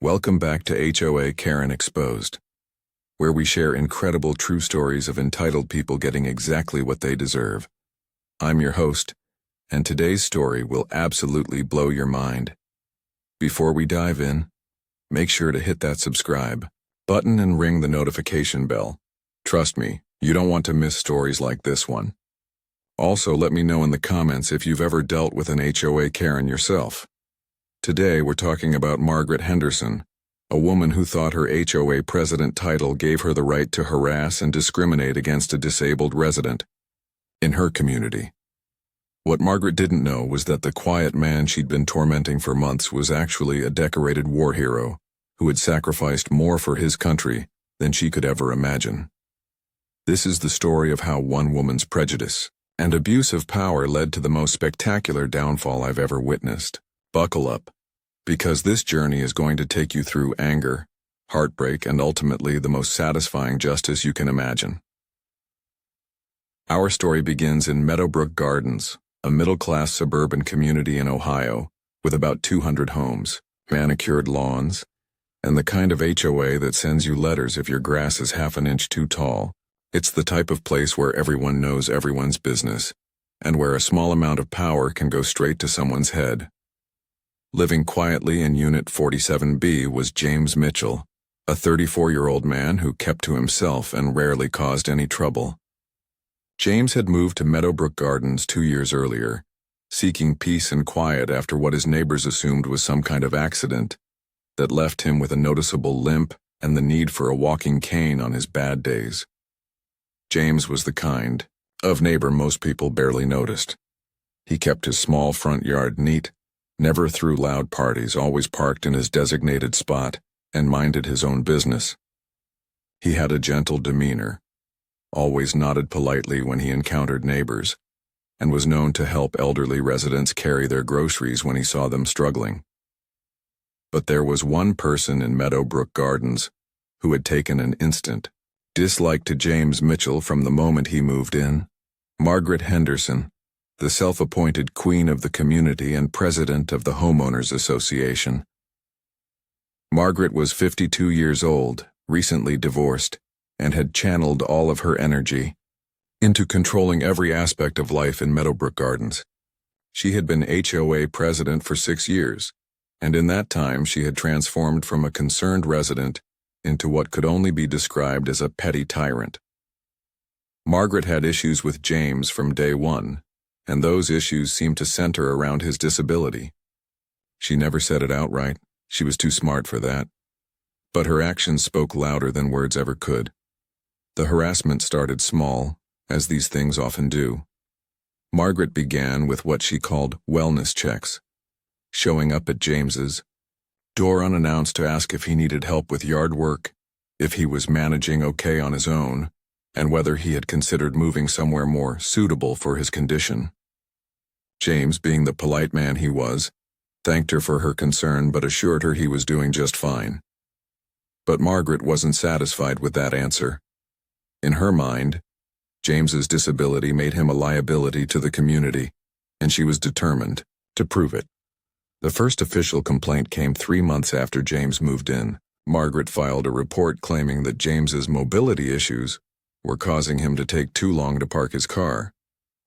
Welcome back to HOA Karen Exposed, where we share incredible true stories of entitled people getting exactly what they deserve. I'm your host, and today's story will absolutely blow your mind. Before we dive in, make sure to hit that subscribe button and ring the notification bell. Trust me, you don't want to miss stories like this one. Also, let me know in the comments if you've ever dealt with an HOA Karen yourself. Today we're talking about Margaret Henderson, a woman who thought her HOA president title gave her the right to harass and discriminate against a disabled resident in her community. What Margaret didn't know was that the quiet man she'd been tormenting for months was actually a decorated war hero who had sacrificed more for his country than she could ever imagine. This is the story of how one woman's prejudice and abuse of power led to the most spectacular downfall I've ever witnessed. Buckle up, because this journey is going to take you through anger, heartbreak, and ultimately the most satisfying justice you can imagine. Our story begins in Meadowbrook Gardens, a middle-class suburban community in Ohio, with about 200 homes, manicured lawns, and the kind of HOA that sends you letters if your grass is half an inch too tall. It's the type of place where everyone knows everyone's business, and where a small amount of power can go straight to someone's head. Living quietly in Unit 47B was James Mitchell, a 34-year-old man who kept to himself and rarely caused any trouble. James had moved to Meadowbrook Gardens 2 years earlier, seeking peace and quiet after what his neighbors assumed was some kind of accident that left him with a noticeable limp and the need for a walking cane on his bad days. James was the kind of neighbor most people barely noticed. He kept his small front yard neat, never threw loud parties, always parked in his designated spot, and minded his own business. He had a gentle demeanor, always nodded politely when he encountered neighbors, and was known to help elderly residents carry their groceries when he saw them struggling. But there was one person in Meadowbrook Gardens who had taken an instant dislike to James Mitchell from the moment he moved in: Margaret Henderson, the self-appointed queen of the community and president of the Homeowners Association. Margaret was 52 years old, recently divorced, and had channeled all of her energy into controlling every aspect of life in Meadowbrook Gardens. She had been HOA president for 6 years, and in that time she had transformed from a concerned resident into what could only be described as a petty tyrant. Margaret had issues with James from day one, and those issues seemed to center around his disability. She never said it outright, she was too smart for that, but her actions spoke louder than words ever could. The harassment started small, as these things often do. Margaret began with what she called wellness checks, showing up at James's door unannounced to ask if he needed help with yard work, if he was managing okay on his own, and whether he had considered moving somewhere more suitable for his condition. James, being the polite man he was, thanked her for her concern but assured her he was doing just fine. But Margaret wasn't satisfied with that answer. In her mind, James's disability made him a liability to the community, and she was determined to prove it. The first official complaint came 3 months after James moved in. Margaret filed a report claiming that James's mobility issues were causing him to take too long to park his car,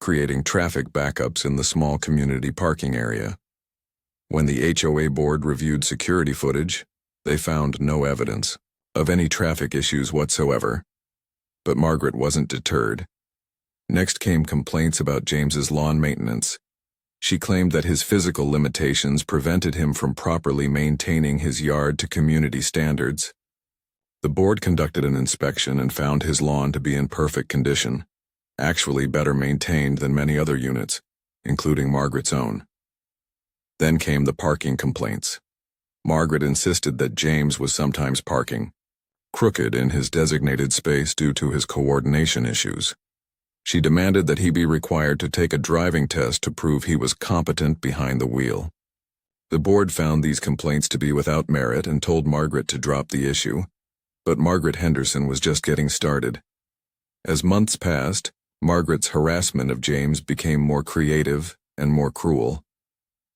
creating traffic backups in the small community parking area. When the HOA board reviewed security footage, they found no evidence of any traffic issues whatsoever. But Margaret wasn't deterred. Next came complaints about James's lawn maintenance. She claimed that his physical limitations prevented him from properly maintaining his yard to community standards. The board conducted an inspection and found his lawn to be in perfect condition, actually better maintained than many other units, including Margaret's own. Then came the parking complaints. Margaret insisted that James was sometimes parking crooked in his designated space due to his coordination issues. She demanded that he be required to take a driving test to prove he was competent behind the wheel. The board found these complaints to be without merit and told Margaret to drop the issue, but Margaret Henderson was just getting started. As months passed, Margaret's harassment of James became more creative and more cruel.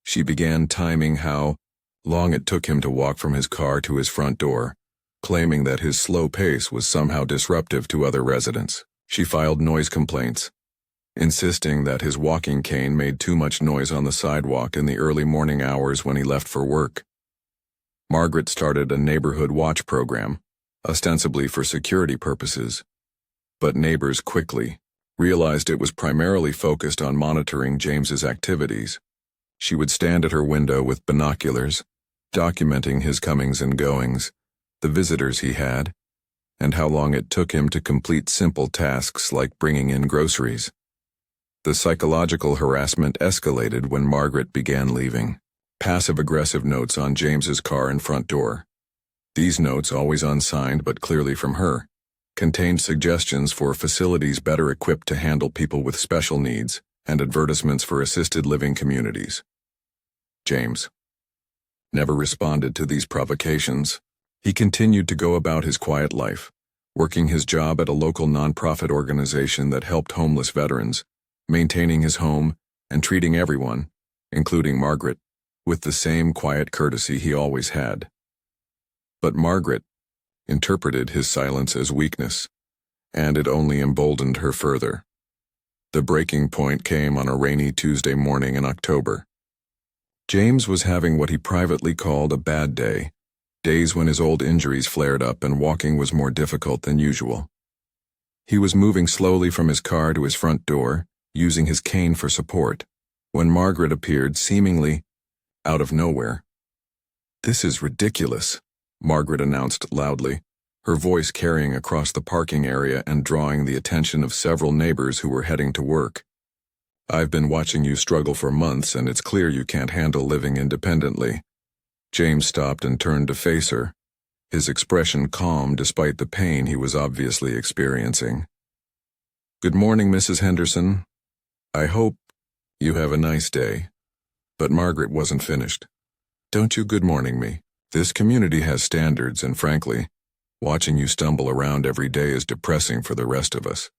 She began timing how long it took him to walk from his car to his front door, claiming that his slow pace was somehow disruptive to other residents. She filed noise complaints, insisting that his walking cane made too much noise on the sidewalk in the early morning hours when he left for work. Margaret started a neighborhood watch program, ostensibly for security purposes, but neighbors quickly realized it was primarily focused on monitoring James's activities. She would stand at her window with binoculars, documenting his comings and goings, the visitors he had, and how long it took him to complete simple tasks like bringing in groceries. The psychological harassment escalated when Margaret began leaving passive-aggressive notes on James's car and front door. These notes, always unsigned but clearly from her, contained suggestions for facilities better equipped to handle people with special needs and advertisements for assisted living communities. James never responded to these provocations. He continued to go about his quiet life, working his job at a local nonprofit organization that helped homeless veterans, maintaining his home and treating everyone, including Margaret, with the same quiet courtesy he always had. But Margaret interpreted his silence as weakness, and it only emboldened her further. The breaking point came on a rainy Tuesday morning in October. James was having what he privately called a bad day, days when his old injuries flared up and walking was more difficult than usual. He was moving slowly from his car to his front door, using his cane for support, when Margaret appeared seemingly out of nowhere. "This is ridiculous," Margaret announced loudly, her voice carrying across the parking area and drawing the attention of several neighbors who were heading to work. "I've been watching you struggle for months, and it's clear you can't handle living independently." James stopped and turned to face her, his expression calm despite the pain he was obviously experiencing. "Good morning, Mrs. Henderson. I hope you have a nice day." But Margaret wasn't finished. "Don't you good morning me. This community has standards, and frankly, watching you stumble around every day is depressing for the rest of us.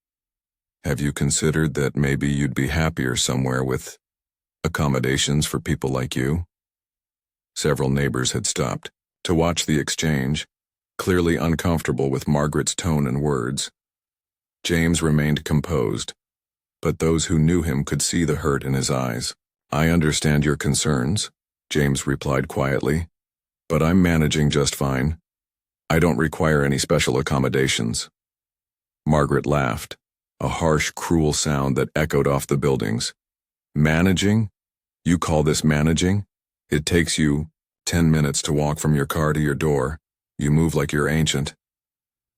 Have you considered that maybe you'd be happier somewhere with accommodations for people like you?" Several neighbors had stopped to watch the exchange, clearly uncomfortable with Margaret's tone and words. James remained composed, but those who knew him could see the hurt in his eyes. "I understand your concerns," James replied quietly, "but I'm managing just fine. I don't require any special accommodations." Margaret laughed, a harsh, cruel sound that echoed off the buildings. "Managing? You call this managing? It takes you 10 minutes to walk from your car to your door. You move like you're ancient.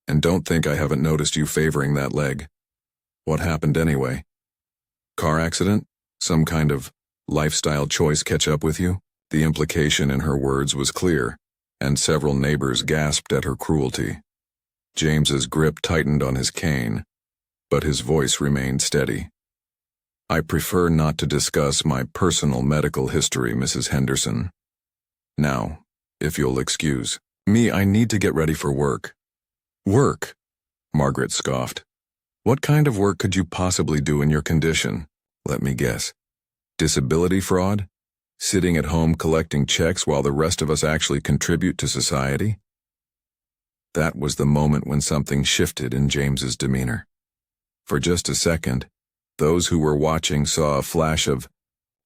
And don't think I haven't noticed you favoring that leg. What happened anyway? Car accident? Some kind of lifestyle choice catch up with you?" The implication in her words was clear, and several neighbors gasped at her cruelty. James's grip tightened on his cane, but his voice remained steady. "I prefer not to discuss my personal medical history, Mrs. Henderson. Now, if you'll excuse me, I need to get ready for work." "Work?" Margaret scoffed. "What kind of work could you possibly do in your condition? Let me guess. Disability fraud? Sitting at home collecting checks while the rest of us actually contribute to society?" That was the moment when something shifted in James's demeanor. For just a second, those who were watching saw a flash of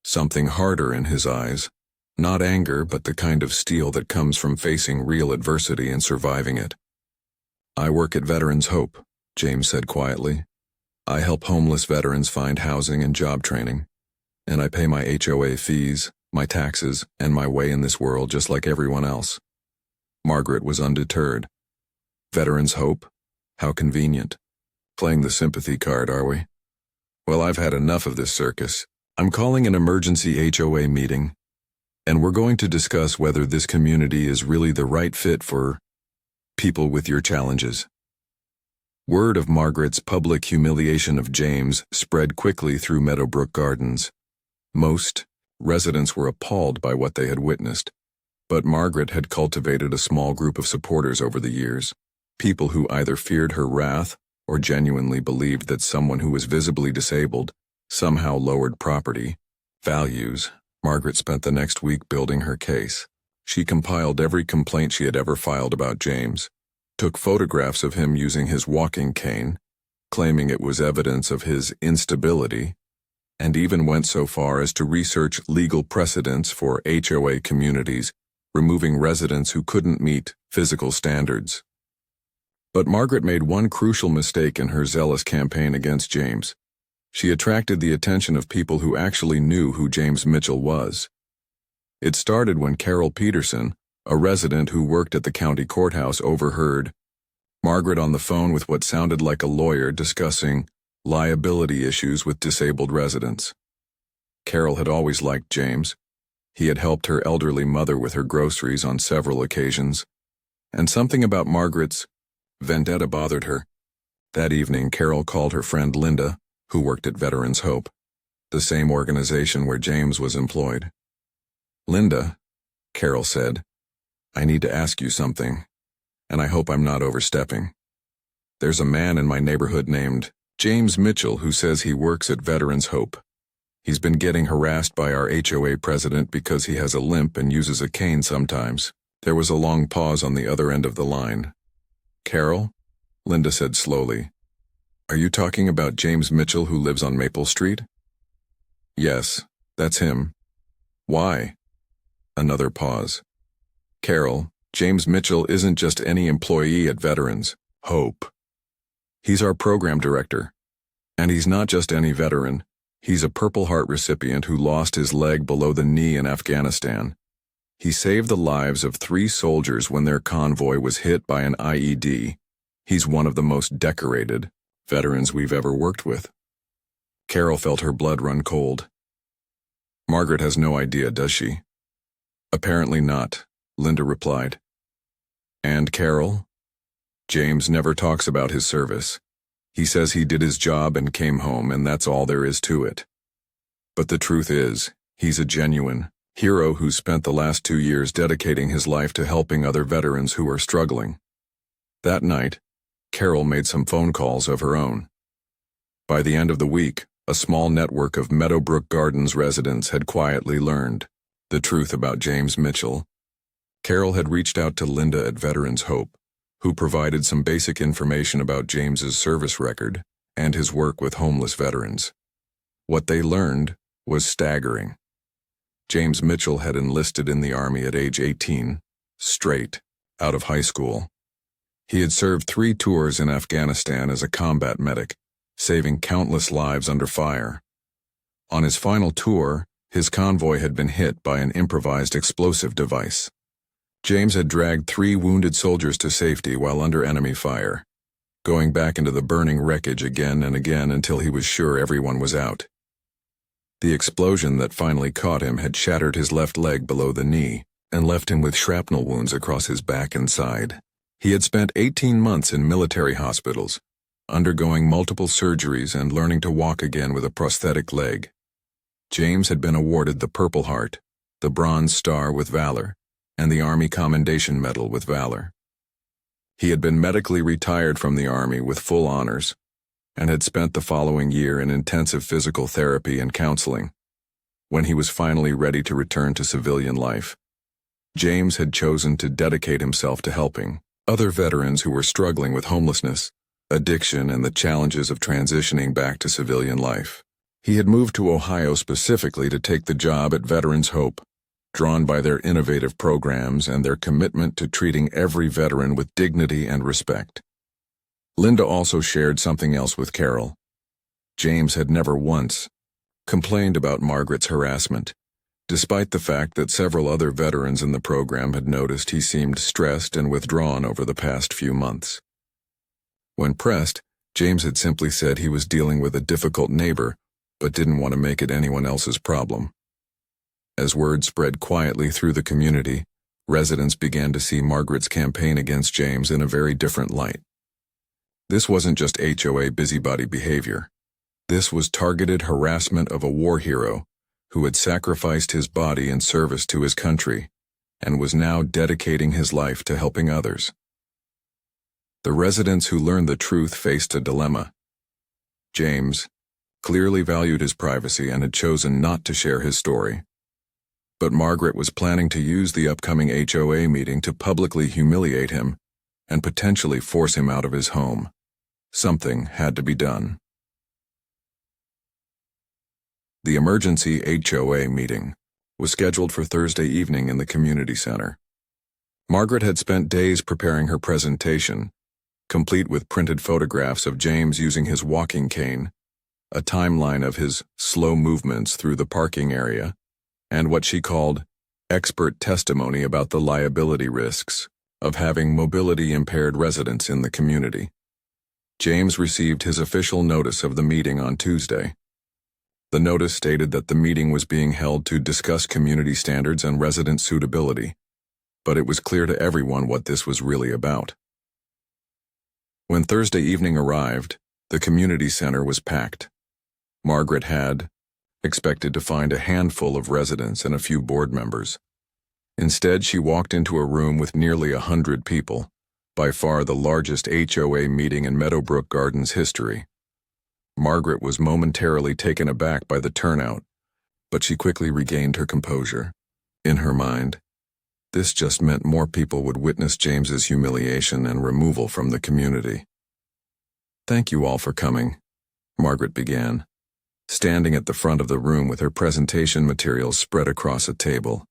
something harder in his eyes, not anger but the kind of steel that comes from facing real adversity and surviving it. "I work at Veterans Hope," James said quietly. "I help homeless veterans find housing and job training, and I pay my HOA fees, my taxes, and my way in this world just like everyone else." Margaret was undeterred. "Veterans Hope? How convenient. Playing the sympathy card, are we? Well, I've had enough of this circus. I'm calling an emergency HOA meeting, and we're going to discuss whether this community is really the right fit for people with your challenges." Word of Margaret's public humiliation of James spread quickly through Meadowbrook Gardens. Most residents were appalled by what they had witnessed, but Margaret had cultivated a small group of supporters over the years, people who either feared her wrath or genuinely believed that someone who was visibly disabled somehow lowered property values. Margaret spent the next week building her case, She compiled every complaint she had ever filed about James, took photographs of him using his walking cane, claiming it was evidence of his instability, and even went so far as to research legal precedents for HOA communities, removing residents who couldn't meet physical standards. But Margaret made one crucial mistake in her zealous campaign against James. She attracted the attention of people who actually knew who James Mitchell was. It started when Carol Peterson, a resident who worked at the county courthouse, overheard Margaret on the phone with what sounded like a lawyer discussing liability issues with disabled residents. Carol had always liked James. He had helped her elderly mother with her groceries on several occasions, and something about Margaret's vendetta bothered her. That evening, Carol called her friend Linda, who worked at Veterans Hope, the same organization where James was employed. "Linda," Carol said, "I need to ask you something, and I hope I'm not overstepping. There's a man in my neighborhood named James Mitchell who says he works at Veterans Hope. He's been getting harassed by our HOA president because he has a limp and uses a cane sometimes." There was a long pause on the other end of the line. "Carol," Linda said slowly, "are you talking about James Mitchell who lives on Maple Street?" "Yes, that's him." "Why?" Another pause. "Carol, James Mitchell isn't just any employee at Veterans Hope. He's our program director. And he's not just any veteran. He's a Purple Heart recipient who lost his leg below the knee in Afghanistan. He saved the lives of 3 soldiers when their convoy was hit by an IED. He's one of the most decorated veterans we've ever worked with." Carol felt her blood run cold. "Margaret has no idea, does she?" "Apparently not," Linda replied. "And Carol? James never talks about his service. He says he did his job and came home, and that's all there is to it. But the truth is, he's a genuine hero who spent the last 2 years dedicating his life to helping other veterans who are struggling." That night, Carol made some phone calls of her own. By the end of the week, a small network of Meadowbrook Gardens residents had quietly learned the truth about James Mitchell. Carol had reached out to Linda at Veterans Hope, who provided some basic information about James's service record and his work with homeless veterans. What they learned was staggering. James Mitchell had enlisted in the Army at age 18, straight out of high school. He had served 3 tours in Afghanistan as a combat medic, saving countless lives under fire. On his final tour, his convoy had been hit by an improvised explosive device. James had dragged 3 wounded soldiers to safety while under enemy fire, going back into the burning wreckage again and again until he was sure everyone was out. The explosion that finally caught him had shattered his left leg below the knee and left him with shrapnel wounds across his back and side. He had spent 18 months in military hospitals, undergoing multiple surgeries and learning to walk again with a prosthetic leg. James had been awarded the Purple Heart, the Bronze Star with Valor, and the Army Commendation Medal with Valor. He had been medically retired from the Army with full honors, and had spent the following year in intensive physical therapy and counseling. When he was finally ready to return to civilian life, James had chosen to dedicate himself to helping other veterans who were struggling with homelessness, addiction, and the challenges of transitioning back to civilian life. He had moved to Ohio specifically to take the job at Veterans Hope, drawn by their innovative programs and their commitment to treating every veteran with dignity and respect. Linda also shared something else with Carol. James had never once complained about Margaret's harassment, despite the fact that several other veterans in the program had noticed he seemed stressed and withdrawn over the past few months. When pressed, James had simply said he was dealing with a difficult neighbor, but didn't want to make it anyone else's problem. As word spread quietly through the community, residents began to see Margaret's campaign against James in a very different light. This wasn't just HOA busybody behavior. This was targeted harassment of a war hero who had sacrificed his body in service to his country and was now dedicating his life to helping others. The residents who learned the truth faced a dilemma. James clearly valued his privacy and had chosen not to share his story. But Margaret was planning to use the upcoming HOA meeting to publicly humiliate him and potentially force him out of his home. Something had to be done. The emergency HOA meeting was scheduled for Thursday evening in the community center. Margaret had spent days preparing her presentation, complete with printed photographs of James using his walking cane, a timeline of his slow movements through the parking area, and what she called expert testimony about the liability risks of having mobility-impaired residents in the community. James received his official notice of the meeting on Tuesday. The notice stated that the meeting was being held to discuss community standards and resident suitability, but it was clear to everyone what this was really about. When Thursday evening arrived, the community center was packed. Margaret had expected to find a handful of residents and a few board members. Instead, she walked into a room with nearly 100 people, by far the largest HOA meeting in Meadowbrook Gardens history. Margaret was momentarily taken aback by the turnout, but she quickly regained her composure. In her mind, this just meant more people would witness James's humiliation and removal from the community. "Thank you all for coming," Margaret began, standing at the front of the room with her presentation materials spread across a table.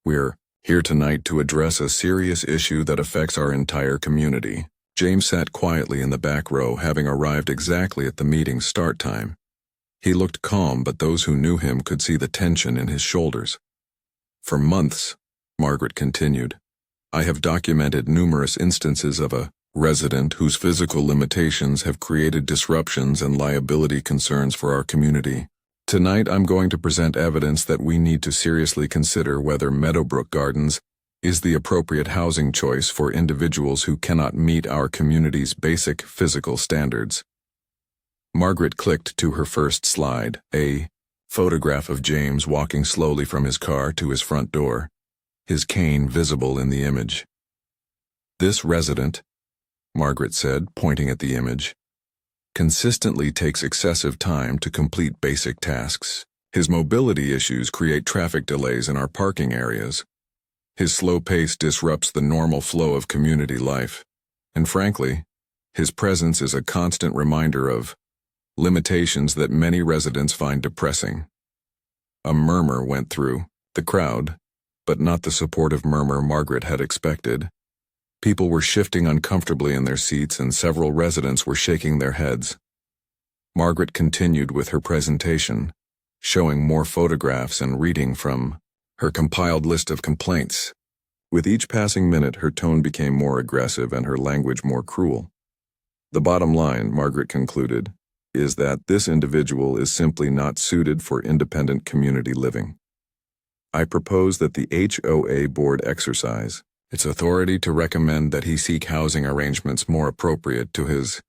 "We're here tonight to address a serious issue that affects our entire community." James sat quietly in the back row, having arrived exactly at the meeting's start time. He looked calm, but those who knew him could see the tension in his shoulders. "For months," Margaret continued, "I have documented numerous instances of a resident whose physical limitations have created disruptions and liability concerns for our community. Tonight I'm going to present evidence that we need to seriously consider whether Meadowbrook Gardens is the appropriate housing choice for individuals who cannot meet our community's basic physical standards." Margaret clicked to her first slide, a photograph of James walking slowly from his car to his front door, his cane visible in the image. "This resident," Margaret said, pointing at the image, "consistently takes excessive time to complete basic tasks. His mobility issues create traffic delays in our parking areas. His slow pace disrupts the normal flow of community life, and frankly, his presence is a constant reminder of limitations that many residents find depressing." A murmur went through the crowd, but not the supportive murmur Margaret had expected. People were shifting uncomfortably in their seats, and several residents were shaking their heads. Margaret continued with her presentation, showing more photographs and reading from her compiled list of complaints. With each passing minute, her tone became more aggressive and her language more cruel. "The bottom line," Margaret concluded, "is that this individual is simply not suited for independent community living. I propose that the HOA board exercise its authority to recommend that he seek housing arrangements more appropriate to his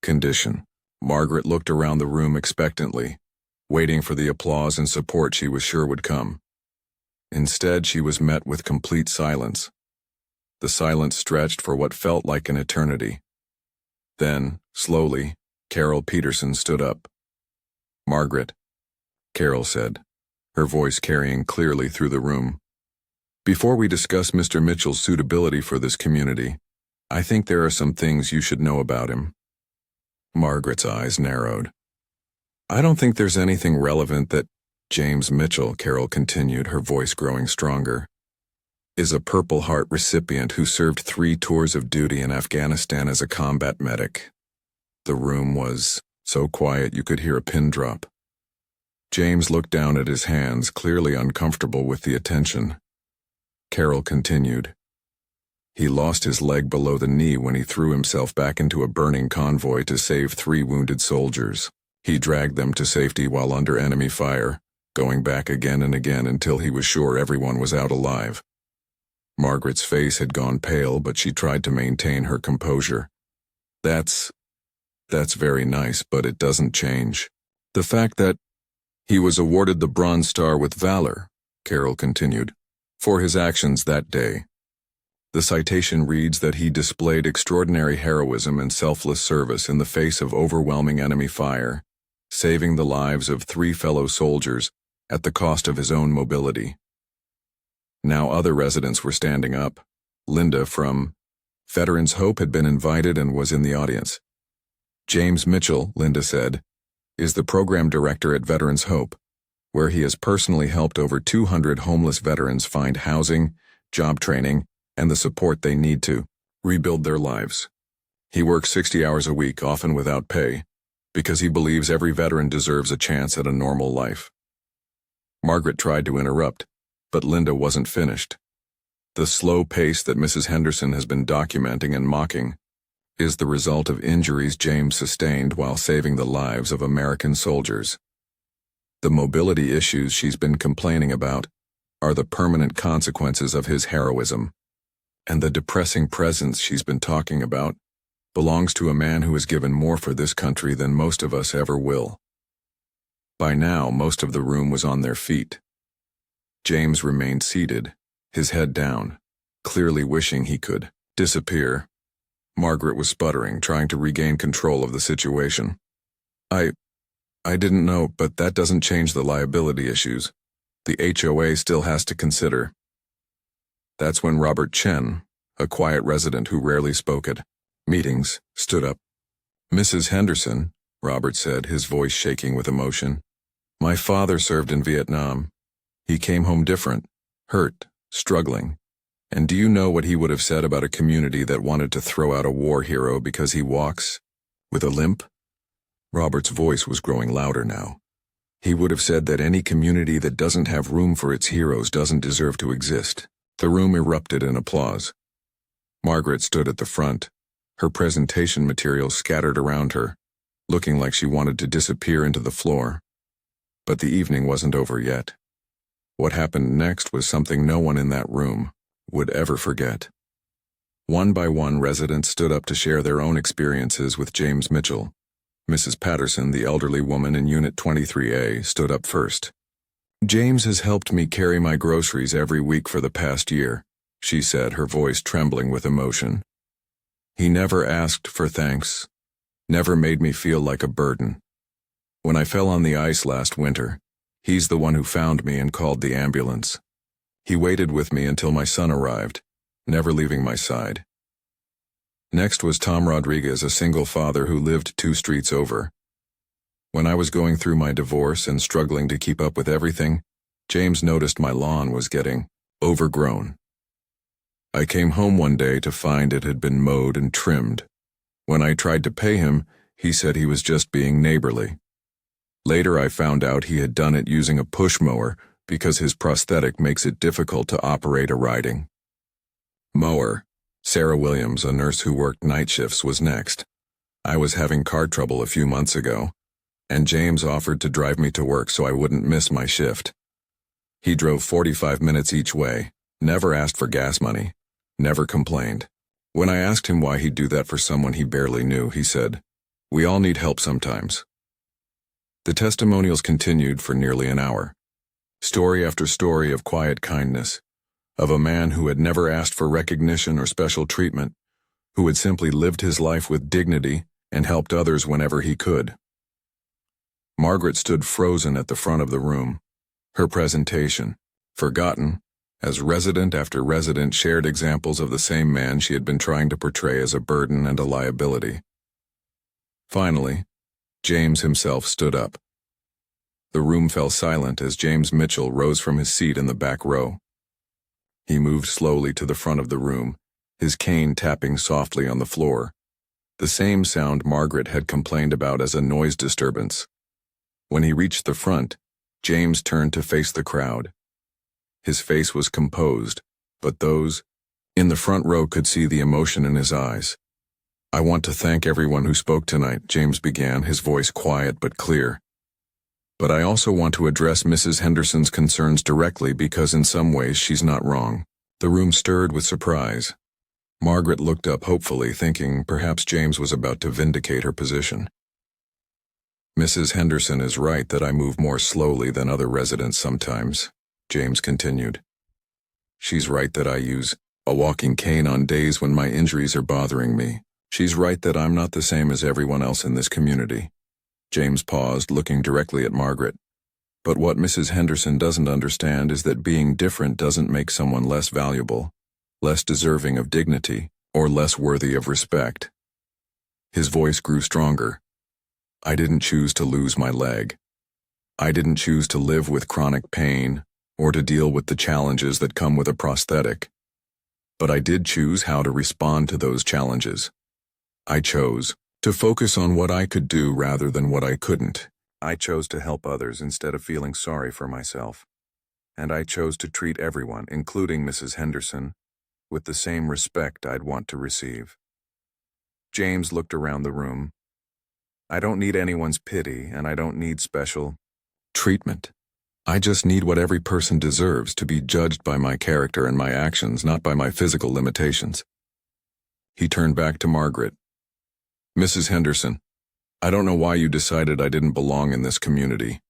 condition." Margaret looked around the room expectantly, waiting for the applause and support she was sure would come. Instead, she was met with complete silence. The silence stretched for what felt like an eternity. Then, slowly, Carol Peterson stood up. "Margaret," Carol said, her voice carrying clearly through the room, "before we discuss Mr. Mitchell's suitability for this community, I think there are some things you should know about him." Margaret's eyes narrowed. "I don't think there's anything relevant that James Mitchell," Carol continued, her voice growing stronger, "is a Purple Heart recipient who served 3 tours of duty in Afghanistan as a combat medic." The room was so quiet you could hear a pin drop. James looked down at his hands, clearly uncomfortable with the attention. Carol continued, "He lost his leg below the knee when he threw himself back into a burning convoy to save 3 wounded soldiers. He dragged them to safety while under enemy fire, going back again and again until he was sure everyone was out alive." Margaret's face had gone pale, but she tried to maintain her composure. That's very nice, but it doesn't change the fact that he was awarded the Bronze Star with Valor," Carol continued, "for his actions that day. The citation reads that he displayed extraordinary heroism and selfless service in the face of overwhelming enemy fire, saving the lives of 3 fellow soldiers at the cost of his own mobility." Now other residents were standing up. Linda from Veterans Hope had been invited and was in the audience. James Mitchell, Linda said, is the program director at Veterans Hope, where he has personally helped over 200 homeless veterans find housing, job training, and the support they need to rebuild their lives. He works 60 hours a week, often without pay, because he believes every veteran deserves a chance at a normal life. Margaret tried to interrupt, but Linda wasn't finished. The slow pace that Mrs. Henderson has been documenting and mocking is the result of injuries James sustained while saving the lives of American soldiers. The mobility issues she's been complaining about are the permanent consequences of his heroism, and the depressing presence she's been talking about belongs to a man who has given more for this country than most of us ever will. By now, most of the room was on their feet. James remained seated, his head down, clearly wishing he could disappear. Margaret was sputtering, trying to regain control of the situation. I didn't know, but that doesn't change the liability issues. The HOA still has to consider. That's when Robert Chen, a quiet resident who rarely spoke at meetings, stood up. Mrs. Henderson, Robert said, his voice shaking with emotion. My father served in Vietnam. He came home different, hurt, struggling. And do you know what he would have said about a community that wanted to throw out a war hero because he walks with a limp? Robert's voice was growing louder now. He would have said that any community that doesn't have room for its heroes doesn't deserve to exist. The room erupted in applause. Margaret stood at the front, her presentation materials scattered around her, looking like she wanted to disappear into the floor. But the evening wasn't over yet. What happened next was something no one in that room would ever forget. One by one, residents stood up to share their own experiences with James Mitchell. Mrs. Patterson, the elderly woman in Unit 23A, stood up first. James has helped me carry my groceries every week for the past year, she said, her voice trembling with emotion. He never asked for thanks, never made me feel like a burden. When I fell on the ice last winter, he's the one who found me and called the ambulance. He waited with me until my son arrived, never leaving my side. Next was Tom Rodriguez, a single father who lived 2 streets over. When I was going through my divorce and struggling to keep up with everything, James noticed my lawn was getting overgrown. I came home one day to find it had been mowed and trimmed. When I tried to pay him, he said he was just being neighborly. Later I found out he had done it using a push mower because his prosthetic makes it difficult to operate a riding mower. Sarah Williams, a nurse who worked night shifts, was next. I was having car trouble a few months ago, and James offered to drive me to work so I wouldn't miss my shift. He drove 45 minutes each way, never asked for gas money, never complained. When I asked him why he'd do that for someone he barely knew, he said, "We all need help sometimes." The testimonials continued for nearly an hour. Story after story of quiet kindness, of a man who had never asked for recognition or special treatment, who had simply lived his life with dignity and helped others whenever he could. Margaret stood frozen at the front of the room, her presentation forgotten, as resident after resident shared examples of the same man she had been trying to portray as a burden and a liability. Finally, James himself stood up. The room fell silent as James Mitchell rose from his seat in the back row. He moved slowly to the front of the room, his cane tapping softly on the floor, the same sound Margaret had complained about as a noise disturbance. When he reached the front, James turned to face the crowd. His face was composed, but those in the front row could see the emotion in his eyes. "I want to thank everyone who spoke tonight," James began, his voice quiet but clear. "But I also want to address Mrs. Henderson's concerns directly because in some ways she's not wrong." The room stirred with surprise. Margaret looked up hopefully, thinking perhaps James was about to vindicate her position. "Mrs. Henderson is right that I move more slowly than other residents sometimes," James continued. "She's right that I use a walking cane on days when my injuries are bothering me. She's right that I'm not the same as everyone else in this community." James paused, looking directly at Margaret. But what Mrs. Henderson doesn't understand is that being different doesn't make someone less valuable, less deserving of dignity, or less worthy of respect. His voice grew stronger. I didn't choose to lose my leg. I didn't choose to live with chronic pain or to deal with the challenges that come with a prosthetic. But I did choose how to respond to those challenges. I chose to focus on what I could do rather than what I couldn't. I chose to help others instead of feeling sorry for myself. And I chose to treat everyone, including Mrs. Henderson, with the same respect I'd want to receive. James looked around the room. I don't need anyone's pity, and I don't need special treatment. I just need what every person deserves, to be judged by my character and my actions, not by my physical limitations. He turned back to Margaret. Mrs. Henderson, I don't know why you decided I didn't belong in this community.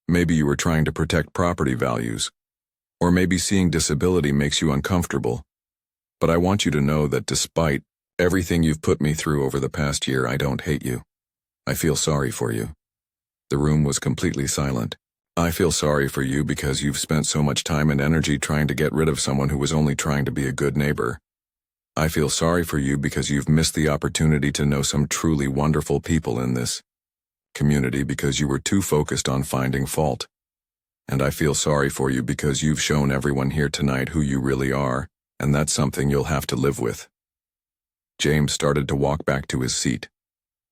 Maybe you were trying to protect property values. Or maybe seeing disability makes you uncomfortable. But I want you to know that despite everything you've put me through over the past year, I don't hate you. I feel sorry for you. The room was completely silent. I feel sorry for you because you've spent so much time and energy trying to get rid of someone who was only trying to be a good neighbor. I feel sorry for you because you've missed the opportunity to know some truly wonderful people in this community because you were too focused on finding fault. And I feel sorry for you because you've shown everyone here tonight who you really are, and that's something you'll have to live with. James started to walk back to his seat,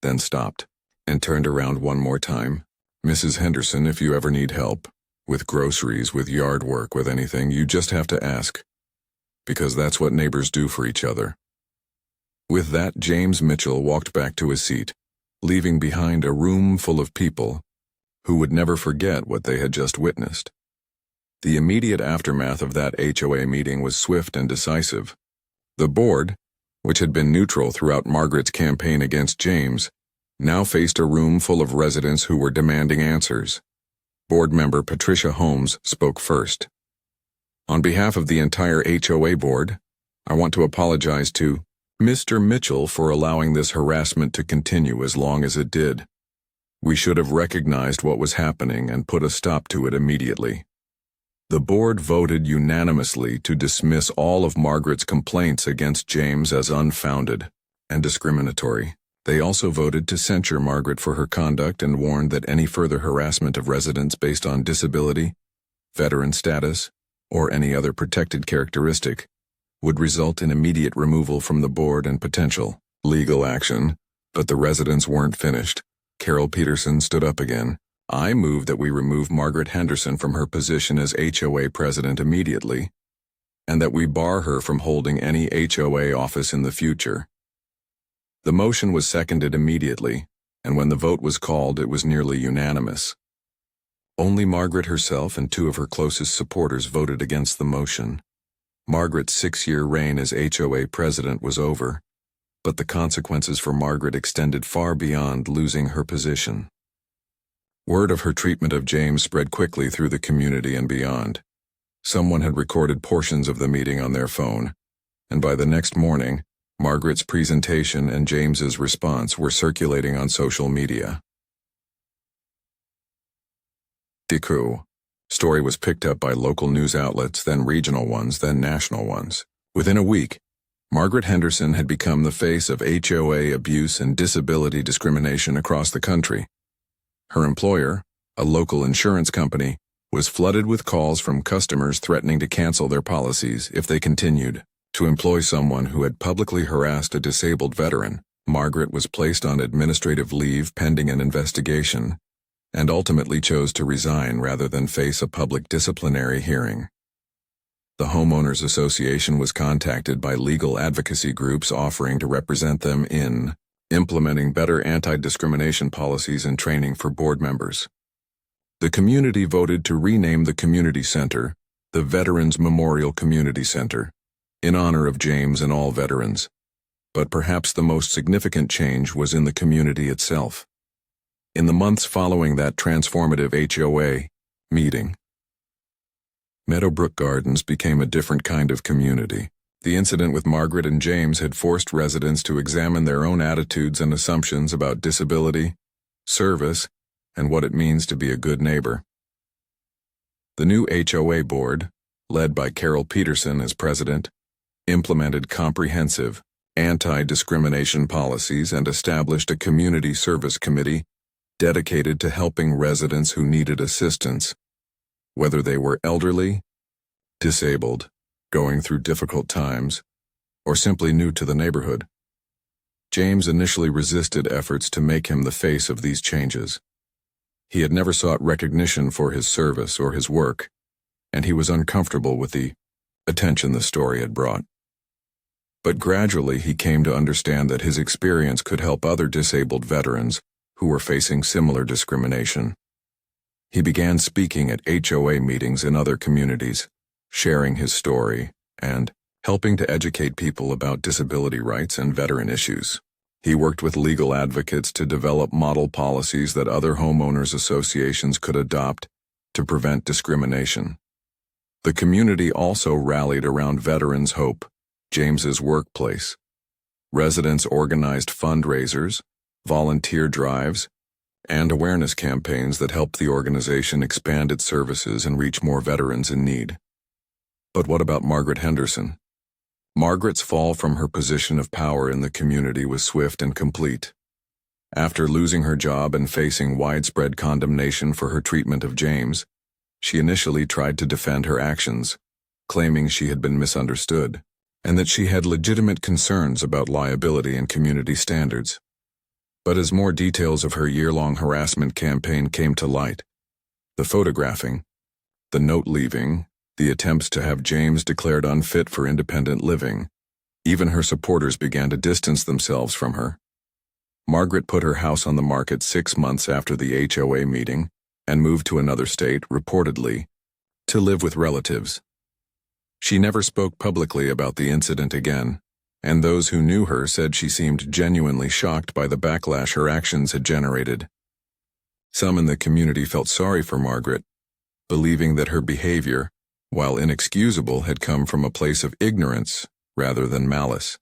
then stopped, and turned around one more time. Mrs. Henderson, if you ever need help, with groceries, with yard work, with anything, you just have to ask. Because that's what neighbors do for each other. With that, James Mitchell walked back to his seat, leaving behind a room full of people who would never forget what they had just witnessed. The immediate aftermath of that HOA meeting was swift and decisive. The board, which had been neutral throughout Margaret's campaign against James, now faced a room full of residents who were demanding answers. Board member Patricia Holmes spoke first. On behalf of the entire HOA board, I want to apologize to Mr. Mitchell for allowing this harassment to continue as long as it did. We should have recognized what was happening and put a stop to it immediately. The board voted unanimously to dismiss all of Margaret's complaints against James as unfounded and discriminatory. They also voted to censure Margaret for her conduct and warned that any further harassment of residents based on disability, veteran status, or any other protected characteristic would result in immediate removal from the board and potential legal action. But the residents weren't finished. Carol Peterson stood up again. I move that we remove Margaret Henderson from her position as HOA president immediately, and that we bar her from holding any HOA office in the future. The motion was seconded immediately, and when the vote was called, it was nearly unanimous. Only Margaret herself and two of her closest supporters voted against the motion. Margaret's 6-year reign as HOA president was over, but the consequences for Margaret extended far beyond losing her position. Word of her treatment of James spread quickly through the community and beyond. Someone had recorded portions of the meeting on their phone, and by the next morning, Margaret's presentation and James's response were circulating on social media. The story was picked up by local news outlets, then regional ones, then national ones. Within a week, Margaret Henderson had become the face of HOA abuse and disability discrimination across the country. Her employer, a local insurance company, was flooded with calls from customers threatening to cancel their policies if they continued to employ someone who had publicly harassed a disabled veteran. Margaret was placed on administrative leave pending an investigation, and ultimately chose to resign rather than face a public disciplinary hearing. The Homeowners Association was contacted by legal advocacy groups offering to represent them in implementing better anti-discrimination policies and training for board members. The community voted to rename the community center the Veterans Memorial Community Center, in honor of James and all veterans. But perhaps the most significant change was in the community itself. In the months following that transformative HOA meeting, Meadowbrook Gardens became a different kind of community. The incident with Margaret and James had forced residents to examine their own attitudes and assumptions about disability, service, and what it means to be a good neighbor. The new HOA board, led by Carol Peterson as president, implemented comprehensive, anti-discrimination policies and established a community service committee dedicated to helping residents who needed assistance, whether they were elderly, disabled, going through difficult times, or simply new to the neighborhood. James initially resisted efforts to make him the face of these changes. He had never sought recognition for his service or his work, and he was uncomfortable with the attention the story had brought. But gradually he came to understand that his experience could help other disabled veterans who were facing similar discrimination. He began speaking at HOA meetings in other communities, sharing his story, and helping to educate people about disability rights and veteran issues. He worked with legal advocates to develop model policies that other homeowners associations could adopt to prevent discrimination. The community also rallied around Veterans Hope, James's workplace. Residents organized fundraisers, volunteer drives, and awareness campaigns that helped the organization expand its services and reach more veterans in need. But what about Margaret Henderson? Margaret's fall from her position of power in the community was swift and complete. After losing her job and facing widespread condemnation for her treatment of James, she initially tried to defend her actions, claiming she had been misunderstood, and that she had legitimate concerns about liability and community standards. But as more details of her year-long harassment campaign came to light, the photographing, the note-leaving, the attempts to have James declared unfit for independent living, even her supporters began to distance themselves from her. Margaret put her house on the market 6 months after the HOA meeting and moved to another state, reportedly, to live with relatives. She never spoke publicly about the incident again, and those who knew her said she seemed genuinely shocked by the backlash her actions had generated. Some in the community felt sorry for Margaret, believing that her behavior, while inexcusable, had come from a place of ignorance rather than malice.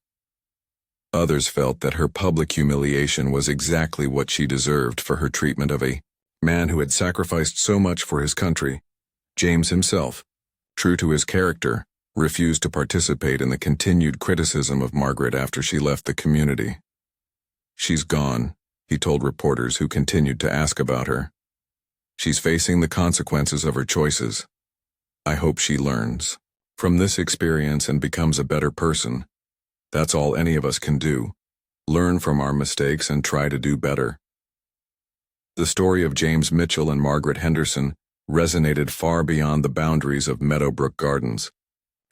Others felt that her public humiliation was exactly what she deserved for her treatment of a man who had sacrificed so much for his country. James himself, true to his character, refused to participate in the continued criticism of Margaret after she left the community. "She's gone," he told reporters who continued to ask about her. "She's facing the consequences of her choices. I hope she learns from this experience and becomes a better person. That's all any of us can do. Learn from our mistakes and try to do better." The story of James Mitchell and Margaret Henderson resonated far beyond the boundaries of Meadowbrook Gardens.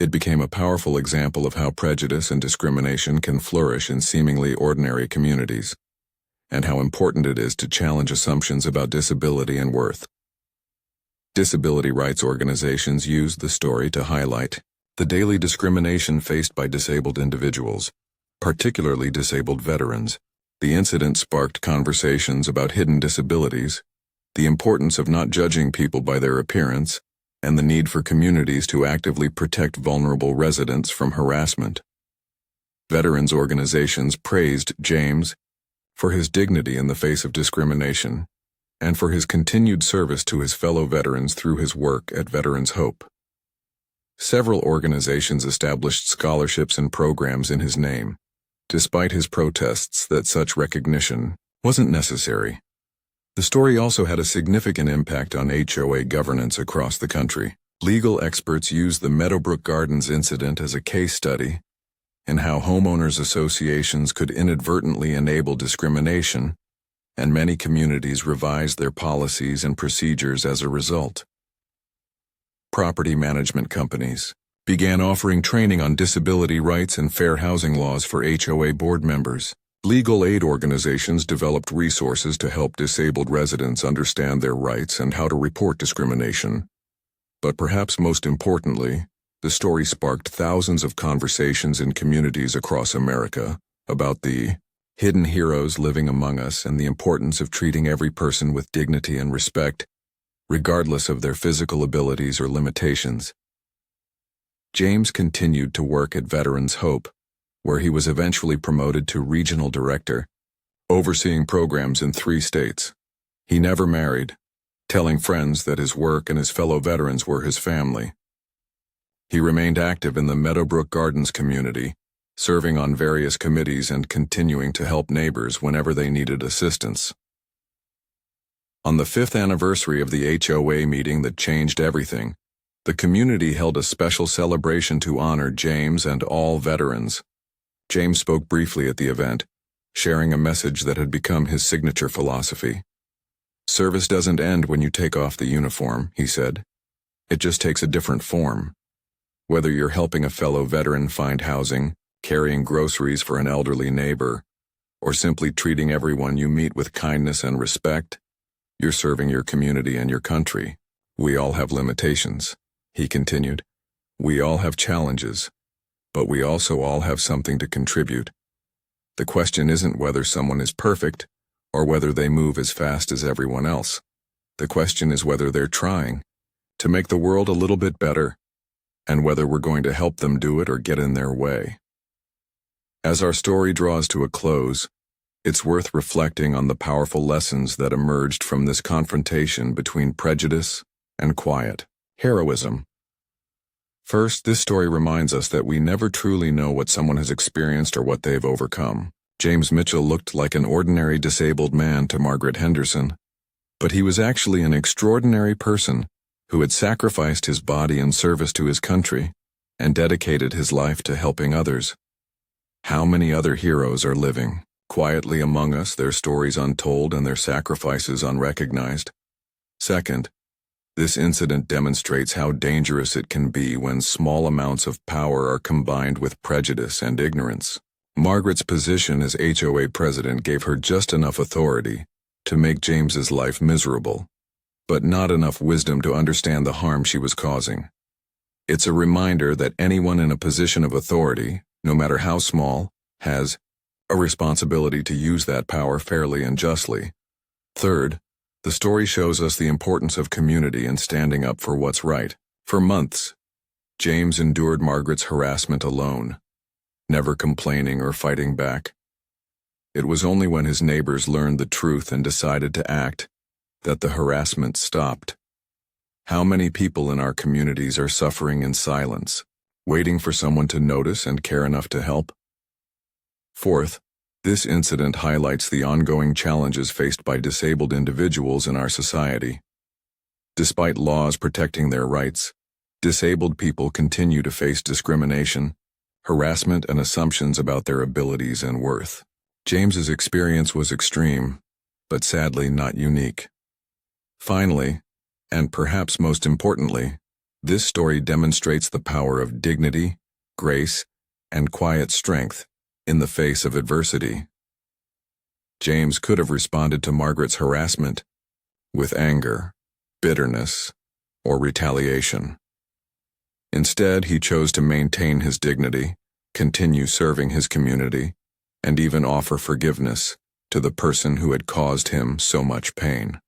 It became a powerful example of how prejudice and discrimination can flourish in seemingly ordinary communities, and how important it is to challenge assumptions about disability and worth. Disability rights organizations used the story to highlight the daily discrimination faced by disabled individuals, particularly disabled veterans. The incident sparked conversations about hidden disabilities, the importance of not judging people by their appearance, and the need for communities to actively protect vulnerable residents from harassment. Veterans organizations praised James for his dignity in the face of discrimination, and for his continued service to his fellow veterans through his work at Veterans Hope. Several organizations established scholarships and programs in his name, despite his protests that such recognition wasn't necessary. The story also had a significant impact on HOA governance across the country. Legal experts used the Meadowbrook Gardens incident as a case study in how homeowners associations could inadvertently enable discrimination, and many communities revised their policies and procedures as a result. Property management companies began offering training on disability rights and fair housing laws for HOA board members. Legal aid organizations developed resources to help disabled residents understand their rights and how to report discrimination. But perhaps most importantly, the story sparked thousands of conversations in communities across America about the hidden heroes living among us and the importance of treating every person with dignity and respect, regardless of their physical abilities or limitations. James continued to work at Veterans Hope, where he was eventually promoted to regional director, overseeing programs in 3 states. He never married, telling friends that his work and his fellow veterans were his family. He remained active in the Meadowbrook Gardens community, serving on various committees and continuing to help neighbors whenever they needed assistance. On the 5th anniversary of the HOA meeting that changed everything, the community held a special celebration to honor James and all veterans. James spoke briefly at the event, sharing a message that had become his signature philosophy. "Service doesn't end when you take off the uniform," he said. "It just takes a different form. Whether you're helping a fellow veteran find housing, carrying groceries for an elderly neighbor, or simply treating everyone you meet with kindness and respect, you're serving your community and your country. We all have limitations," he continued. "We all have challenges, but we also all have something to contribute. The question isn't whether someone is perfect or whether they move as fast as everyone else. The question is whether they're trying to make the world a little bit better, and whether we're going to help them do it or get in their way." As our story draws to a close, it's worth reflecting on the powerful lessons that emerged from this confrontation between prejudice and quiet heroism. First, this story reminds us that we never truly know what someone has experienced or what they've overcome. James Mitchell looked like an ordinary disabled man to Margaret Henderson, but he was actually an extraordinary person who had sacrificed his body in service to his country and dedicated his life to helping others. How many other heroes are living quietly among us, their stories untold and their sacrifices unrecognized? Second, this incident demonstrates how dangerous it can be when small amounts of power are combined with prejudice and ignorance. Margaret's position as HOA president gave her just enough authority to make James's life miserable, but not enough wisdom to understand the harm she was causing. It's a reminder that anyone in a position of authority, no matter how small, has a responsibility to use that power fairly and justly. Third, the story shows us the importance of community and standing up for what's right. For months, James endured Margaret's harassment alone, never complaining or fighting back. It was only when his neighbors learned the truth and decided to act that the harassment stopped. How many people in our communities are suffering in silence, waiting for someone to notice and care enough to help? Fourth, this incident highlights the ongoing challenges faced by disabled individuals in our society. Despite laws protecting their rights, disabled people continue to face discrimination, harassment, and assumptions about their abilities and worth. James's experience was extreme, but sadly not unique. Finally, and perhaps most importantly, this story demonstrates the power of dignity, grace, and quiet strength in the face of adversity. James could have responded to Margaret's harassment with anger, bitterness, or retaliation. Instead, he chose to maintain his dignity, continue serving his community, and even offer forgiveness to the person who had caused him so much pain.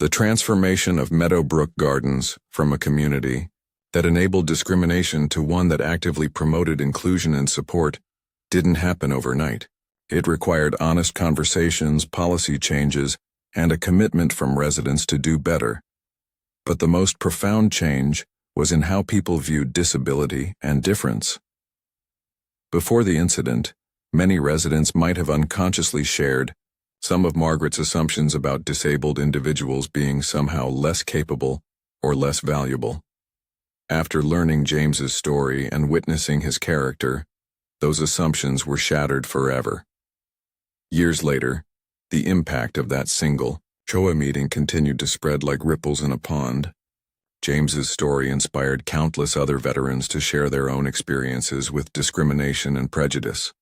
The transformation of Meadowbrook Gardens from a community that enabled discrimination to one that actively promoted inclusion and support didn't happen overnight. It required honest conversations, policy changes, and a commitment from residents to do better. But the most profound change was in how people viewed disability and difference. Before the incident, many residents might have unconsciously shared some of Margaret's assumptions about disabled individuals being somehow less capable or less valuable. After learning James's story and witnessing his character, those assumptions were shattered forever. Years later, the impact of that single HOA meeting continued to spread like ripples in a pond. James's story inspired countless other veterans to share their own experiences with discrimination and prejudice.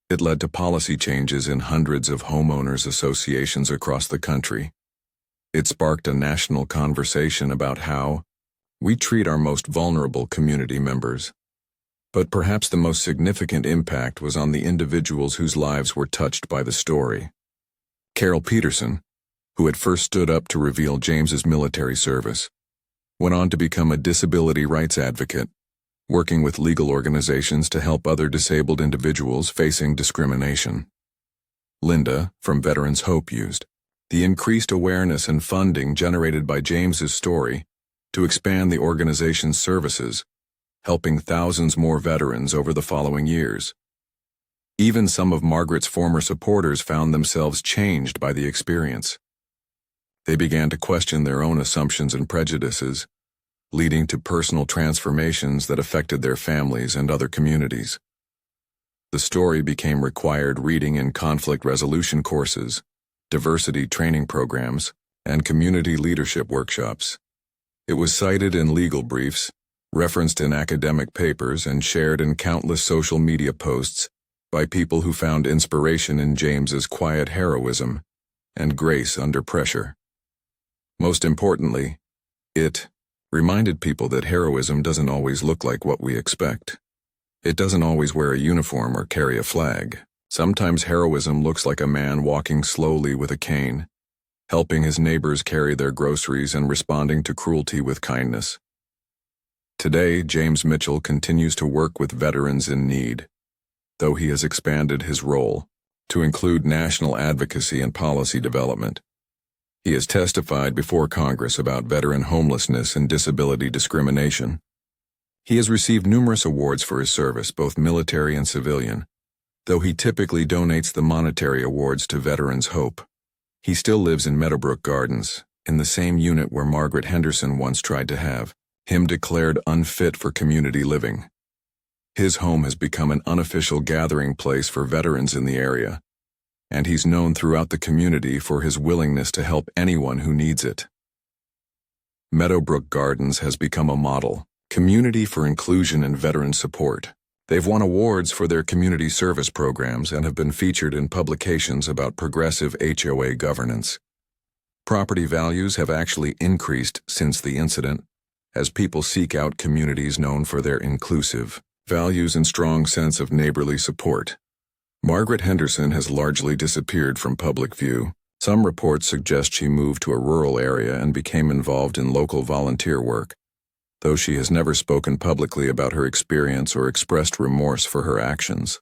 It led to policy changes in hundreds of homeowners associations across the country. It sparked a national conversation about how we treat our most vulnerable community members. But perhaps the most significant impact was on the individuals whose lives were touched by the story. Carol Peterson, who had first stood up to reveal James's military service, went on to become a disability rights advocate, working with legal organizations to help other disabled individuals facing discrimination. Linda, from Veterans Hope, used The increased awareness and funding generated by James's story to expand the organization's services, helping thousands more veterans over the following years. Even some of Margaret's former supporters found themselves changed by the experience. They began to question their own assumptions and prejudices, leading to personal transformations that affected their families and other communities. The story became required reading in conflict resolution courses, diversity training programs, and community leadership workshops. It was cited in legal briefs, referenced in academic papers, and shared in countless social media posts by people who found inspiration in James's quiet heroism and grace under pressure. Most importantly, it reminded people that heroism doesn't always look like what we expect. It doesn't always wear a uniform or carry a flag. Sometimes heroism looks like a man walking slowly with a cane, helping his neighbors carry their groceries and responding to cruelty with kindness. Today, James Mitchell continues to work with veterans in need, though he has expanded his role to include national advocacy and policy development. He has testified before Congress about veteran homelessness and disability discrimination. He has received numerous awards for his service, both military and civilian. Though he typically donates the monetary awards to Veterans Hope, he still lives in Meadowbrook Gardens, in the same unit where Margaret Henderson once tried to have him declared unfit for community living. His home has become an unofficial gathering place for veterans in the area, and he's known throughout the community for his willingness to help anyone who needs it. Meadowbrook Gardens has become a model community for inclusion and veteran support. They've won awards for their community service programs and have been featured in publications about progressive HOA governance. Property values have actually increased since the incident, as people seek out communities known for their inclusive values and strong sense of neighborly support. Margaret Henderson has largely disappeared from public view. Some reports suggest she moved to a rural area and became involved in local volunteer work, though she has never spoken publicly about her experience or expressed remorse for her actions.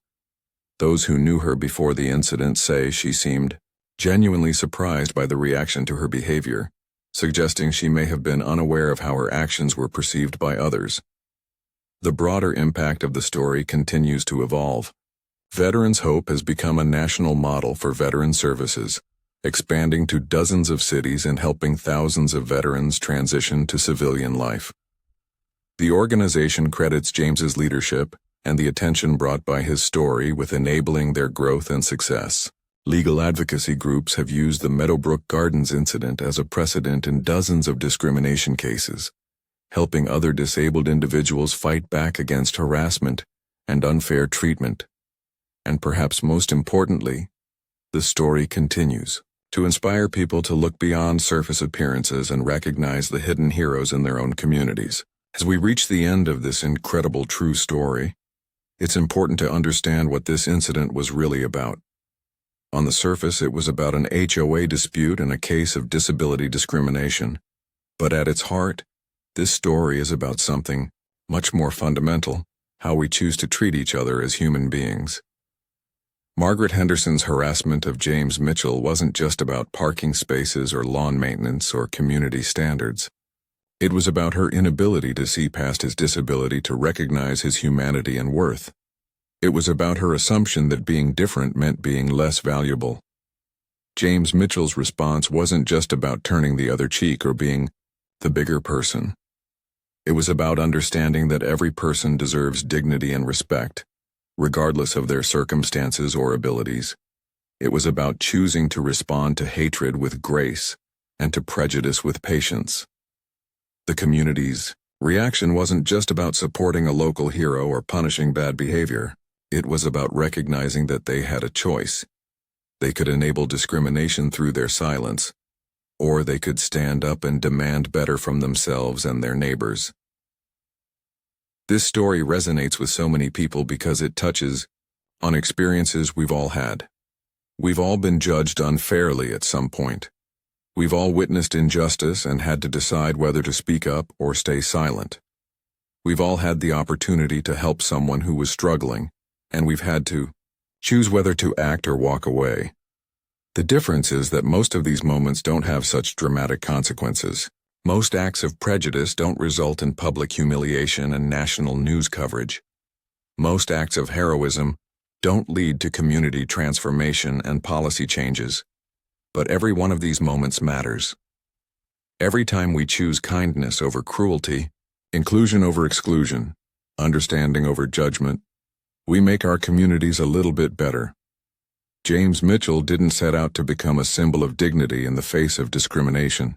Those who knew her before the incident say she seemed genuinely surprised by the reaction to her behavior, suggesting she may have been unaware of how her actions were perceived by others. The broader impact of the story continues to evolve. Veterans Hope has become a national model for veteran services, expanding to dozens of cities and helping thousands of veterans transition to civilian life. The organization credits James's leadership and the attention brought by his story with enabling their growth and success. Legal advocacy groups have used the Meadowbrook Gardens incident as a precedent in dozens of discrimination cases, helping other disabled individuals fight back against harassment and unfair treatment. And perhaps most importantly, the story continues to inspire people to look beyond surface appearances and recognize the hidden heroes in their own communities. As we reach the end of this incredible true story, it's important to understand what this incident was really about. On the surface, it was about an HOA dispute and a case of disability discrimination. But at its heart, this story is about something much more fundamental: how we choose to treat each other as human beings. Margaret Henderson's harassment of James Mitchell wasn't just about parking spaces or lawn maintenance or community standards. It was about her inability to see past his disability to recognize his humanity and worth. It was about her assumption that being different meant being less valuable. James Mitchell's response wasn't just about turning the other cheek or being the bigger person. It was about understanding that every person deserves dignity and respect, regardless of their circumstances or abilities. It was about choosing to respond to hatred with grace and to prejudice with patience. The community's reaction wasn't just about supporting a local hero or punishing bad behavior. It was about recognizing that they had a choice. They could enable discrimination through their silence, or they could stand up and demand better from themselves and their neighbors. This story resonates with so many people because it touches on experiences we've all had. We've all been judged unfairly at some point. We've all witnessed injustice and had to decide whether to speak up or stay silent. We've all had the opportunity to help someone who was struggling, and we've had to choose whether to act or walk away. The difference is that most of these moments don't have such dramatic consequences. Most acts of prejudice don't result in public humiliation and national news coverage. Most acts of heroism don't lead to community transformation and policy changes. But every one of these moments matters. Every time we choose kindness over cruelty, inclusion over exclusion, understanding over judgment, we make our communities a little bit better. James Mitchell didn't set out to become a symbol of dignity in the face of discrimination.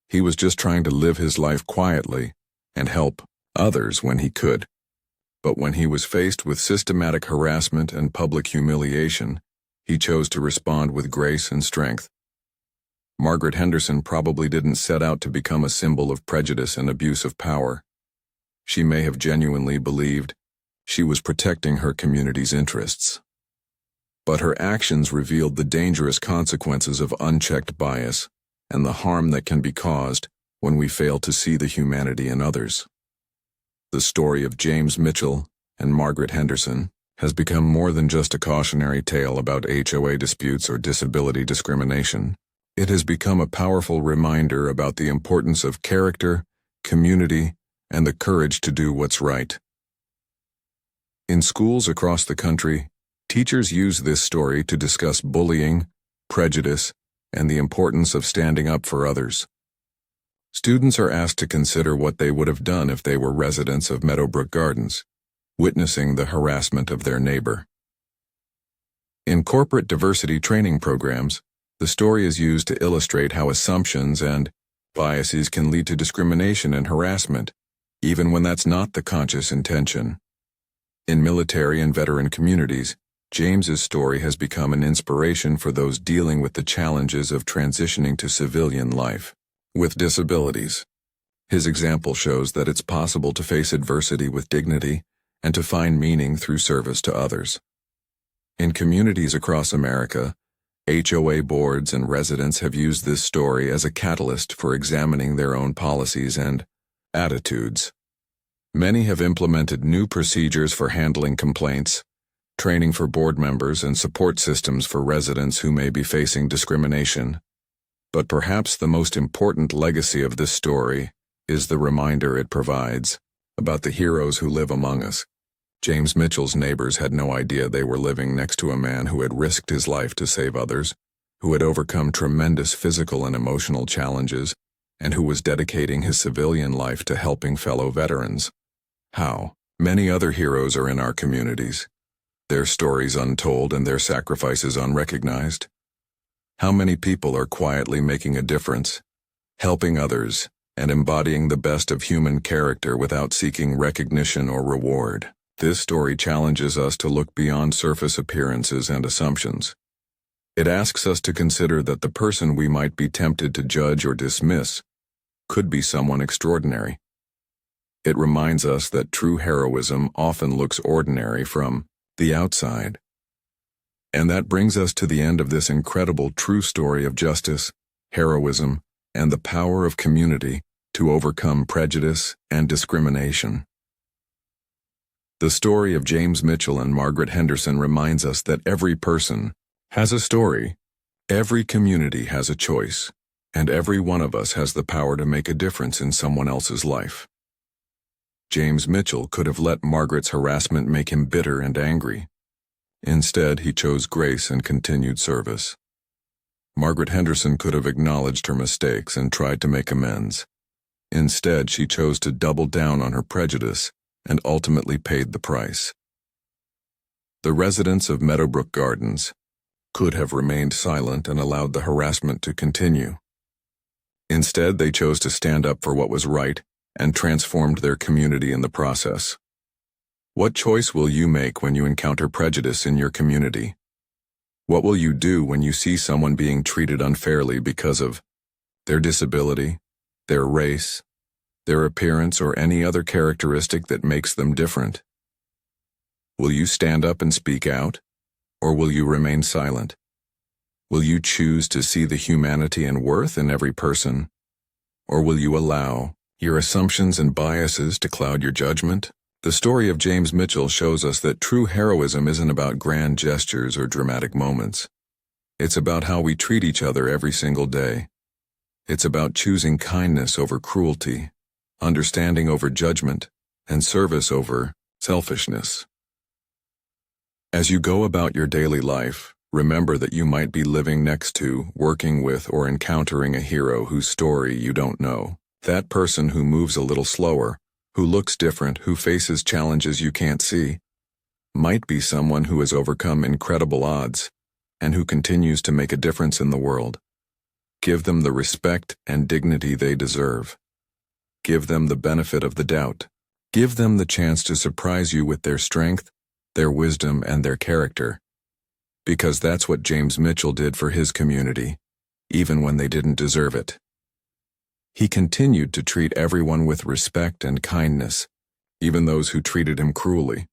He was just trying to live his life quietly and help others when he could. But when he was faced with systematic harassment and public humiliation, he chose to respond with grace and strength. Margaret Henderson probably didn't set out to become a symbol of prejudice and abuse of power. She may have genuinely believed she was protecting her community's interests. But her actions revealed the dangerous consequences of unchecked bias and the harm that can be caused when we fail to see the humanity in others. The story of James Mitchell and Margaret Henderson has become more than just a cautionary tale about HOA disputes or disability discrimination. It has become a powerful reminder about the importance of character, community, and the courage to do what's right. In schools across the country, teachers use this story to discuss bullying, prejudice, and the importance of standing up for others. Students are asked to consider what they would have done if they were residents of Meadowbrook Gardens, witnessing the harassment of their neighbor. In corporate diversity training programs, the story is used to illustrate how assumptions and biases can lead to discrimination and harassment, even when that's not the conscious intention. In military and veteran communities, James's story has become an inspiration for those dealing with the challenges of transitioning to civilian life with disabilities. His example shows that it's possible to face adversity with dignity and to find meaning through service to others. In communities across America, HOA boards and residents have used this story as a catalyst for examining their own policies and attitudes. Many have implemented new procedures for handling complaints, training for board members, and support systems for residents who may be facing discrimination. But perhaps the most important legacy of this story is the reminder it provides about the heroes who live among us. James Mitchell's neighbors had no idea they were living next to a man who had risked his life to save others, who had overcome tremendous physical and emotional challenges, and who was dedicating his civilian life to helping fellow veterans. How many other heroes are in our communities, their stories untold and their sacrifices unrecognized? How many people are quietly making a difference, helping others, and embodying the best of human character without seeking recognition or reward? This story challenges us to look beyond surface appearances and assumptions. It asks us to consider that the person we might be tempted to judge or dismiss could be someone extraordinary. It reminds us that true heroism often looks ordinary from the outside. And that brings us to the end of this incredible true story of justice, heroism, and the power of community to overcome prejudice and discrimination. The story of James Mitchell and Margaret Henderson reminds us that every person has a story, every community has a choice, and every one of us has the power to make a difference in someone else's life. James Mitchell could have let Margaret's harassment make him bitter and angry. Instead, he chose grace and continued service. Margaret Henderson could have acknowledged her mistakes and tried to make amends. Instead, she chose to double down on her prejudice and ultimately paid the price. The residents of Meadowbrook Gardens could have remained silent and allowed the harassment to continue. Instead, they chose to stand up for what was right and transformed their community in the process. What choice will you make when you encounter prejudice in your community? What will you do when you see someone being treated unfairly because of their disability, their race, their appearance, or any other characteristic that makes them different? Will you stand up and speak out, or will you remain silent? Will you choose to see the humanity and worth in every person, or will you allow your assumptions and biases to cloud your judgment? The story of James Mitchell shows us that true heroism isn't about grand gestures or dramatic moments. It's about how we treat each other every single day. It's about choosing kindness over cruelty, understanding over judgment, and service over selfishness. As you go about your daily life, remember that you might be living next to, working with, or encountering a hero whose story you don't know. That person who moves a little slower, who looks different, who faces challenges you can't see, might be someone who has overcome incredible odds and who continues to make a difference in the world. Give them the respect and dignity they deserve. Give them the benefit of the doubt. Give them the chance to surprise you with their strength, their wisdom, and their character. Because that's what James Mitchell did for his community, even when they didn't deserve it. He continued to treat everyone with respect and kindness, even those who treated him cruelly.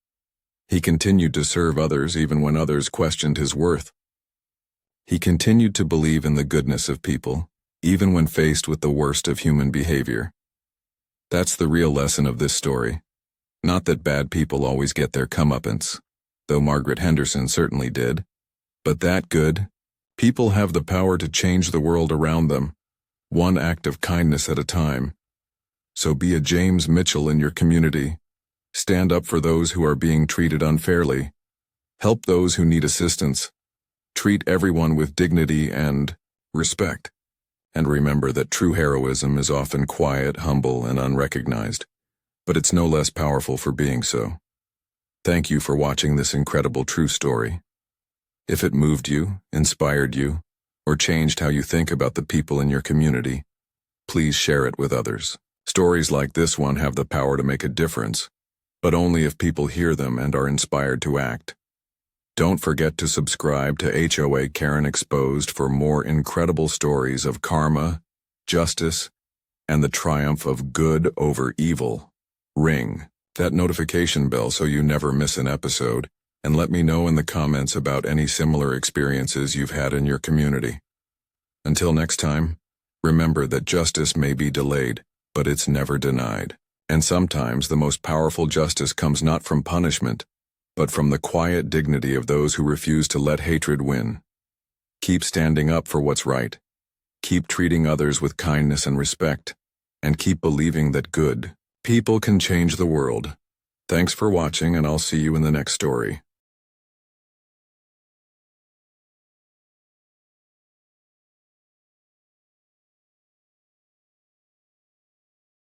He continued to serve others even when others questioned his worth. He continued to believe in the goodness of people, even when faced with the worst of human behavior. That's the real lesson of this story. Not that bad people always get their comeuppance, though Margaret Henderson certainly did, but that good people have the power to change the world around them, one act of kindness at a time. So be a James Mitchell in your community. Stand up for those who are being treated unfairly. Help those who need assistance. Treat everyone with dignity and respect. And remember that true heroism is often quiet, humble, and unrecognized, but it's no less powerful for being so. Thank you for watching this incredible true story. If it moved you, inspired you, or changed how you think about the people in your community, please share it with others. Stories like this one have the power to make a difference, but only if people hear them and are inspired to act. Don't forget to subscribe to HOA Karen Exposed for more incredible stories of karma, justice, and the triumph of good over evil. Ring that notification bell so you never miss an episode, and let me know in the comments about any similar experiences you've had in your community. Until next time, remember that justice may be delayed, but it's never denied. And sometimes the most powerful justice comes not from punishment, but from the quiet dignity of those who refuse to let hatred win. Keep standing up for what's right. Keep treating others with kindness and respect, and keep believing that good people can change the world. Thanks for watching, and I'll see you in the next story.